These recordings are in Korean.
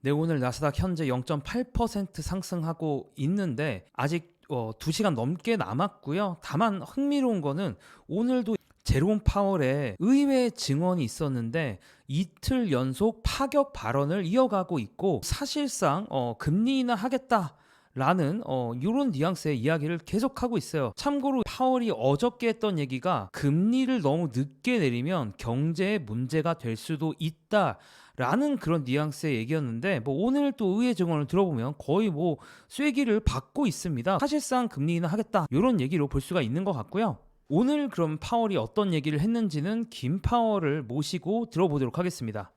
네, 오늘 나스닥 현재 0.8% 상승하고 있는데 아직 2시간 넘게 남았고요. 다만 흥미로운 거는 오늘도 제롬 파월의 의외 증언이 있었는데 이틀 연속 파격 발언을 이어가고 있고 사실상 금리 인하 하겠다 라는 이런 뉘앙스의 이야기를 계속하고 있어요. 참고로 파월이 어저께 했던 얘기가 금리를 너무 늦게 내리면 경제에 문제가 될 수도 있다 라는 그런 뉘앙스의 얘기였는데 뭐 오늘 또 의회 증언을 들어보면 거의 뭐 쐐기를 받고 있습니다. 사실상 금리 인하 하겠다 이런 얘기로 볼 수가 있는 것 같고요. 오늘 그럼 파월이 어떤 얘기를 했는지는 김 파월을 모시고 들어보도록 하겠습니다.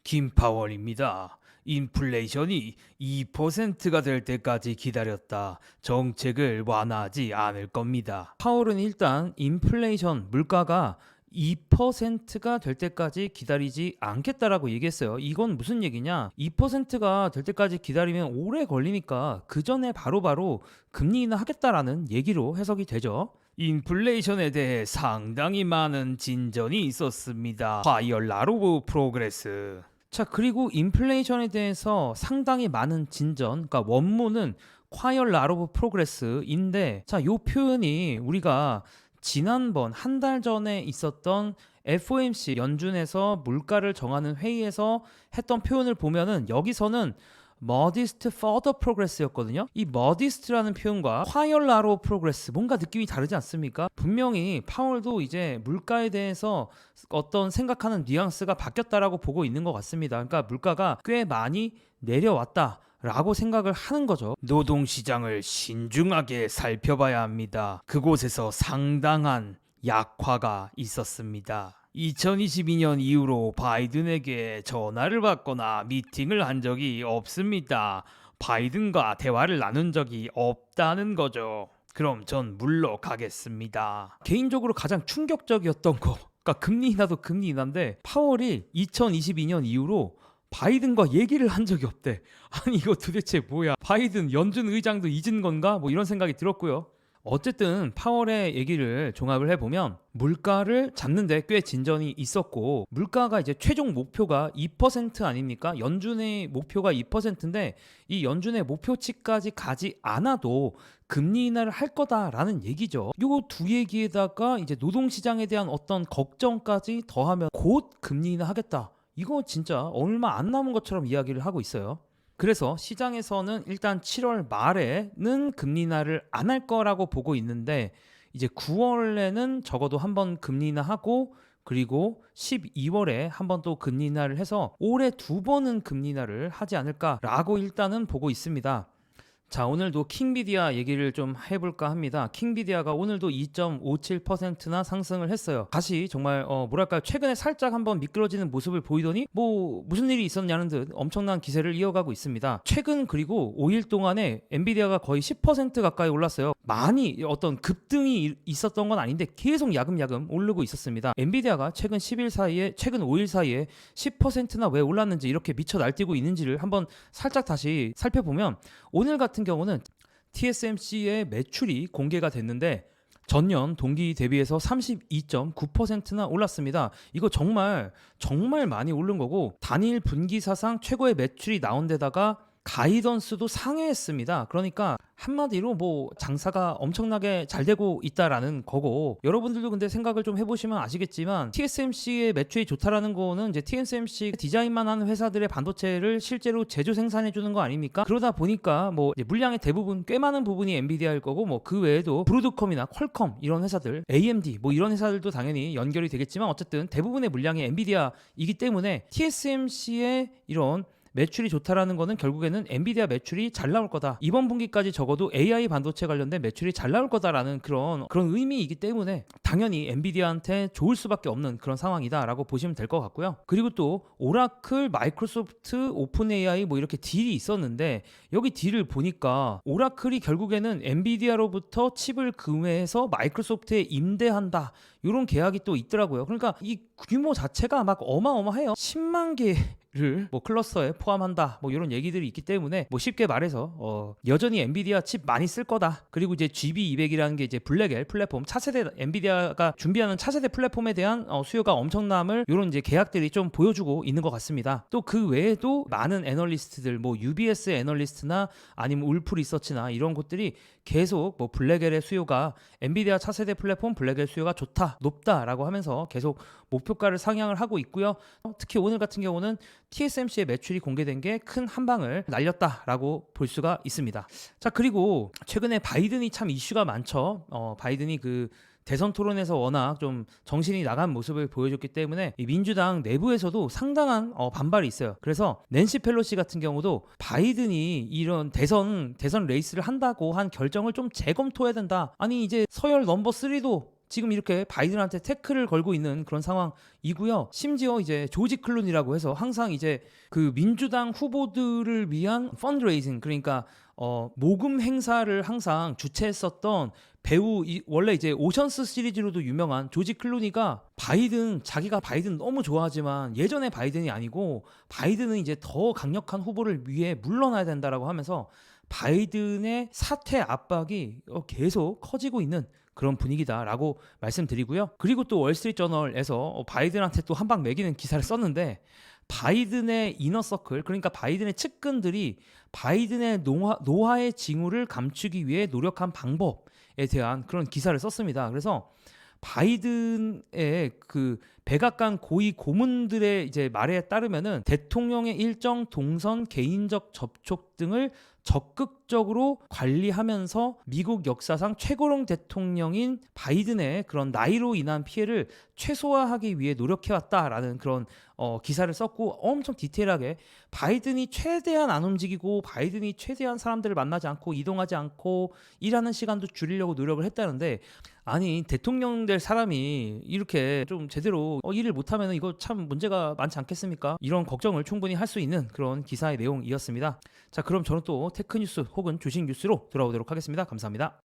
김 파월입니다. 인플레이션이 2%가 될 때까지 기다렸다. 정책을 완화하지 않을 겁니다. 파월은 일단 인플레이션 물가가 2%가 될 때까지 기다리지 않겠다라고 얘기했어요. 이건 무슨 얘기냐? 2%가 될 때까지 기다리면 오래 걸리니까 그 전에 바로바로 금리 인하 하겠다라는 얘기로 해석이 되죠. 인플레이션에 대해 상당히 많은 진전이 있었습니다. 화이얼 라로브 프로그레스. 자, 그리고 인플레이션에 대해서 상당히 많은 진전, 그러니까 원문은 콰이얼 라로브 프로그레스인데, 자, 요 표현이 우리가 지난번 한 달 전에 있었던 FOMC 연준에서 물가를 정하는 회의에서 했던 표현을 보면은 여기서는 modest further progress였거든요. 이 modest라는 표현과 quiet narrow progress 뭔가 느낌이 다르지 않습니까? 분명히 파월도 이제 물가에 대해서 어떤 생각하는 뉘앙스가 바뀌었다라고 보고 있는 것 같습니다. 그러니까 물가가 꽤 많이 내려왔다 라고 생각을 하는 거죠. 노동시장을 신중하게 살펴봐야 합니다. 그곳에서 상당한 약화가 있었습니다. 2022년 이후로 바이든에게 전화를 받거나 미팅을 한 적이 없습니다. 바이든과 대화를 나눈 적이 없다는 거죠. 그럼 전 물러가겠습니다. 개인적으로 가장 충격적이었던 거, 그러니까 금리 인하도 금리 인하인데 파월이 2022년 이후로 바이든과 얘기를 한 적이 없대. 아니 이거 도대체 뭐야? 바이든 연준 의장도 잊은 건가? 뭐 이런 생각이 들었고요. 어쨌든 파월의 얘기를 종합을 해보면 물가를 잡는데 꽤 진전이 있었고 물가가 이제 최종 목표가 2% 아닙니까? 연준의 목표가 2%인데 이 연준의 목표치까지 가지 않아도 금리 인하를 할 거다라는 얘기죠. 요 두 얘기에다가 이제 노동시장에 대한 어떤 걱정까지 더하면 곧 금리 인하 하겠다. 이거 진짜 얼마 안 남은 것처럼 이야기를 하고 있어요. 그래서 시장에서는 일단 7월 말에는 금리 인하를 안 할 거라고 보고 있는데 이제 9월에는 적어도 한번 금리 인하하고 그리고 12월에 한번 또 금리 인하를 해서 올해 2번은 금리 인하를 하지 않을까라고 일단은 보고 있습니다. 자, 오늘도 킹비디아 얘기를 좀 해볼까 합니다. 킹비디아가 오늘도 2.57%나 상승을 했어요. 다시 정말 뭐랄까요, 최근에 살짝 한번 미끄러지는 모습을 보이더니 뭐 무슨 일이 있었냐는 듯 엄청난 기세를 이어가고 있습니다. 최근 그리고 5일 동안에 엔비디아가 거의 10% 가까이 올랐어요. 많이 어떤 급등이 있었던 건 아닌데 계속 야금야금 오르고 있었습니다. 엔비디아가 최근 10일 사이에 최근 5일 사이에 10%나 왜 올랐는지 이렇게 미쳐 날뛰고 있는지를 한번 살짝 다시 살펴보면 오늘 같은 경우는 TSMC의 매출이 공개가 됐는데 전년 동기 대비해서 32.9%나 올랐습니다. 이거 정말 많이 오른 거고 단일 분기 사상 최고의 매출이 나온 데다가 가이던스도 상회했습니다. 그러니까 한마디로 뭐 장사가 엄청나게 잘 되고 있다라는 거고 여러분들도 근데 생각을 좀 해보시면 아시겠지만 TSMC의 매출이 좋다라는 거는 이제 TSMC 디자인만 하는 회사들의 반도체를 실제로 제조 생산해 주는 거 아닙니까? 그러다 보니까 뭐 이제 물량의 대부분 꽤 많은 부분이 엔비디아일 거고 뭐 그 외에도 브로드컴이나 퀄컴 이런 회사들 AMD 뭐 이런 회사들도 당연히 연결이 되겠지만 어쨌든 대부분의 물량이 엔비디아이기 때문에 TSMC의 이런 매출이 좋다라는 거는 결국에는 엔비디아 매출이 잘 나올 거다. 이번 분기까지 적어도 AI 반도체 관련된 매출이 잘 나올 거다라는 그런 의미이기 때문에 당연히 엔비디아한테 좋을 수밖에 없는 그런 상황이다라고 보시면 될 것 같고요. 그리고 또 오라클, 마이크로소프트, 오픈 AI 뭐 이렇게 딜이 있었는데 여기 딜을 보니까 오라클이 결국에는 엔비디아로부터 칩을 구매해서 마이크로소프트에 임대한다. 이런 계약이 또 있더라고요. 그러니까 이 규모 자체가 막 어마어마해요. 10만 개를 뭐 클러스터에 포함한다 뭐 이런 얘기들이 있기 때문에 뭐 쉽게 말해서 여전히 엔비디아 칩 많이 쓸 거다. 그리고 이제 GB200이라는 게 이제 블랙엘 플랫폼 차세대 엔비디아가 준비하는 차세대 플랫폼에 대한 수요가 엄청남을 이런 이제 계약들이 좀 보여주고 있는 것 같습니다. 또 그 외에도 많은 애널리스트들 뭐 UBS 애널리스트나 아니면 울프 리서치나 이런 곳들이 계속 뭐 블랙엘의 수요가 엔비디아 차세대 플랫폼 블랙엘 수요가 좋다 높다라고 하면서 계속 목표가를 상향을 하고 있고요. 특히 오늘 같은 경우는 TSMC의 매출이 공개된 게 큰 한방을 날렸다라고 볼 수가 있습니다. 자, 그리고 최근에 바이든이 참 이슈가 많죠. 바이든이 그 대선 토론에서 워낙 좀 정신이 나간 모습을 보여줬기 때문에 이 민주당 내부에서도 상당한 반발이 있어요. 그래서 낸시 펠로시 같은 경우도 바이든이 이런 대선 레이스를 한다고 한 결정을 좀 재검토해야 된다. 아니 이제 서열 넘버 3도 지금 이렇게 바이든한테 태클을 걸고 있는 그런 상황이고요. 심지어 이제 조지 클룬이라고 해서 항상 이제 그 민주당 후보들을 위한 펀드레이징 그러니까 모금 행사를 항상 주최했었던 배우 원래 이제 오션스 시리즈로도 유명한 조지 클루니가 자기가 바이든 너무 좋아하지만 예전의 바이든이 아니고 바이든은 이제 더 강력한 후보를 위해 물러나야 된다라고 하면서 바이든의 사퇴 압박이 계속 커지고 있는 그런 분위기다라고 말씀드리고요. 그리고 또 월스트리트저널에서 바이든한테 또 한 방 매기는 기사를 썼는데 바이든의 이너서클 그러니까 바이든의 측근들이 바이든의 노화의 징후를 감추기 위해 노력한 방법에 대한 그런 기사를 썼습니다. 그래서 바이든의 그 백악관 고위 고문들의 이제 말에 따르면은 대통령의 일정 동선 개인적 접촉 등을 적극적으로 관리하면서 미국 역사상 최고령 대통령인 바이든의 그런 나이로 인한 피해를 최소화하기 위해 노력해왔다라는 그런 기사를 썼고 엄청 디테일하게 바이든이 최대한 안 움직이고 바이든이 최대한 사람들을 만나지 않고 이동하지 않고 일하는 시간도 줄이려고 노력을 했다는데 아니 대통령 될 사람이 이렇게 좀 제대로 일을 못하면 이거 참 문제가 많지 않겠습니까? 이런 걱정을 충분히 할 수 있는 그런 기사의 내용이었습니다. 자, 그럼 저는 또 테크뉴스 혹은 주식 뉴스로 돌아오도록 하겠습니다. 감사합니다.